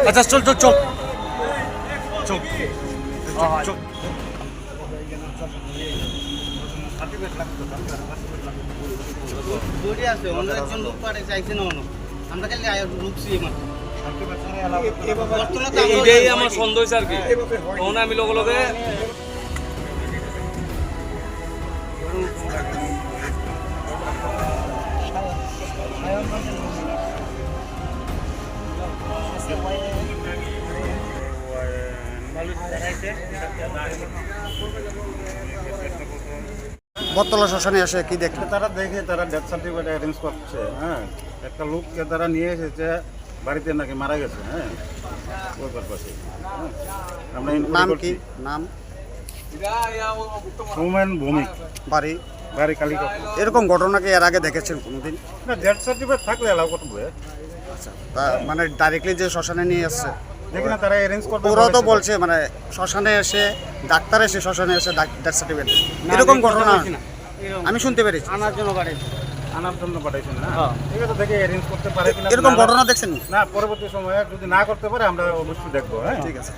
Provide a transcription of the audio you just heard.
আচ্ছা চল চল চল চল চল দৌড়ে আছে অন্য একজন লোক পারে চাইছে না অন্য আমরা খালি ঢুকছি মাত্র এইটাই আমার সন্দেহ হয়েছে আর কি তখন আমি লগে লগে বটতলা শ্মশানে এসে কি দেখলেন? তারা দেখে তারা ডেথ সার্টিফিকেট অ্যারেঞ্জ করছে। হ্যাঁ, একটা লোককে তারা নিয়ে এসেছে বাড়িতে নাকি মারা গেছে। হ্যাঁ, ওই পাশে আমরা নাম কি? নাম সৌমেন ভৌমিক, বাড়ি বাড়ি কালীকট। এরকম ঘটনা কি এর আগে দেখেছেন কোনোদিন? না, ডেথ সার্টিফিকেট থাকলে এলাও করবে। আচ্ছা, তা মানে ডাইরেক্টলি যে শ্মশানে নিয়ে আসছে দেখি না তারা অ্যারেঞ্জ করবে। ওরাও তো বলছে মানে শ্মশানে এসে ডাক্তার এসে শ্মশানে এসে ডেথ সার্টিফিকেট এরকম ঘটনা আমি শুনতে পেরেছি। আনার জন্য পাঠাইছে আনার জন্য পাঠাইছেন না? ঠিক আছে, দেখে অ্যারেঞ্জ করতে পারে কিনা। এরকম ঘটনা দেখছেন? না, পরবর্তী সময়ে যদি না করতে পারে আমরা অবশ্যই দেখবো। হ্যাঁ, ঠিক আছে।